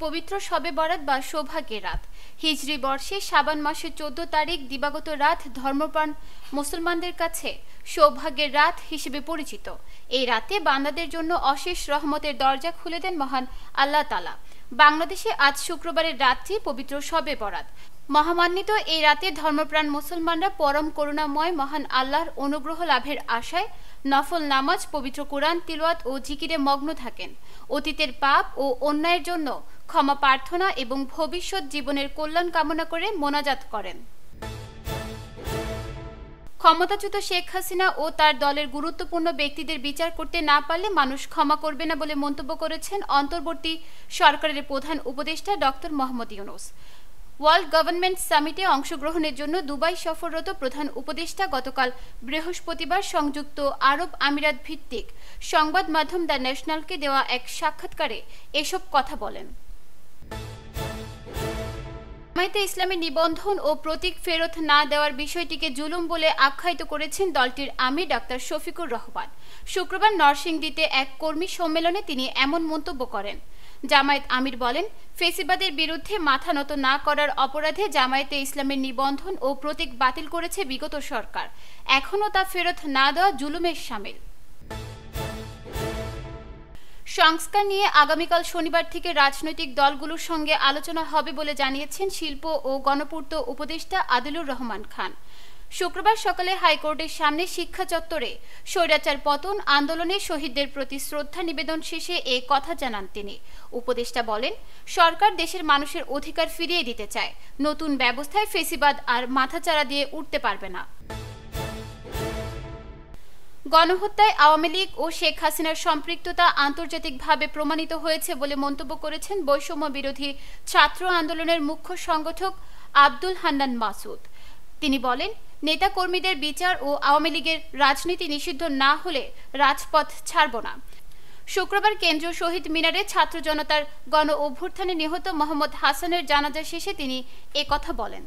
পবিত্র শবে বরাত বা সৌভাগ্যের রাত। হিজরি বর্ষে শাবান মাসের 14 তারিখ দিবাগত রাত ধর্মপ্রাণ মুসলমানদের কাছে সৌভাগ্যের রাত হিসেবে পরিচিত। এই রাতে বান্দাদের জন্য অশেষ রহমতের দরজা খুলে দেন মহান আল্লাহ তাআলা। বাংলাদেশে আজ শুক্রবারের রাতটি পবিত্র শবে বরাত। মহামান্বিত এই রাতে ধর্মপ্রাণ মুসলমানরা পরম করুণাময় মহান আল্লাহর অনুগ্রহ লাভের আশায় নফল নামাজ, পবিত্র কোরআন তিলাওয়াত ও জিকিরে মগ্ন থাকেন। অতীতের পাপ ও অন্যায়ের জন্য ক্ষমা প্রার্থনা এবং ভবিষ্যৎ জীবনের কল্যাণ কামনা করে মোনাজাত করেন। ক্ষমতাচ্যুত শেখ হাসিনা ও তার দলের গুরুত্বপূর্ণ ব্যক্তিদের বিচার করতে না পারলে মানুষ ক্ষমা করবে না বলে মন্তব্য করেছেন অন্তর্বর্তী সরকারের প্রধান উপদেষ্টা doctor Mohammad Yunus. World government সামিটে অংশগ্রহণের জন্য দুবাই সফররত প্রধান উপদেষ্টা গতকাল বৃহস্পতিবার সংযুক্ত আরব আমিরাত ভিত্তিক সংবাদ মাধ্যম দ্য ন্যাশনালকে দেওয়া এক সাক্ষাৎকারে এসব কথা বলেন। জামায়াতে ইসলামের নিবন্ধন ও প্রতীক ফেরত না দেওয়ার বিষয়টিকে জুলুম বলে আখ্যায়িত করেছেন দলটির আমির ডাক্তার শফিকুর রহমান। শুক্রবার নরসিংদীতে এক কর্মী সম্মেলনে তিনি এমন মন্তব্য করেন। জামায়াত আমির বলেন, ফেসিবাদের বিরুদ্ধে মাথা নত না করার অপরাধে জামায়াতে ইসলামের নিবন্ধন ও প্রতীক বাতিল করেছে বিগত সরকার। এখনও তা ফেরত না দেওয়া জুলুমের শামিল। সংস্কার নিয়ে আগামীকাল শনিবার থেকে রাজনৈতিক দলগুলোর সঙ্গে আলোচনা হবে বলে জানিয়েছেন শিল্প ও গণপূর্ত উপদেষ্টা আদিলুর রহমান খান। শুক্রবার সকালে হাইকোর্টের সামনে শিক্ষা চত্বরে স্বৈরাচার পতন আন্দোলনে শহীদদের প্রতি শ্রদ্ধা নিবেদন শেষে এ কথা জানান তিনি। উপদেষ্টা বলেন, সরকার দেশের মানুষের অধিকার ফিরিয়ে দিতে চায়। নতুন ব্যবস্থায় ফেসিবাদ আর মাথাচাড়া দিয়ে উঠতে পারবে না। গণহত্যায় আওয়ামী লীগ ও শেখ হাসিনার সম্পৃক্ততা আন্তর্জাতিকভাবে প্রমাণিত হয়েছে বলে মন্তব্য করেছেন বৈষম্য বিরোধী ছাত্র আন্দোলনের মুখ্য সংগঠক আব্দুল হান্নান মাসুদ। তিনি বলেন, নেতাকর্মীদের বিচার ও আওয়ামী লীগের রাজনীতি নিষিদ্ধ না হলে রাজপথ ছাড়ব না। শুক্রবার কেন্দ্রীয় শহীদ মিনারে ছাত্র জনতার গণ অভ্যুত্থানে নিহত মোহাম্মদ হাসানের জানাজা শেষে তিনি এ কথা বলেন।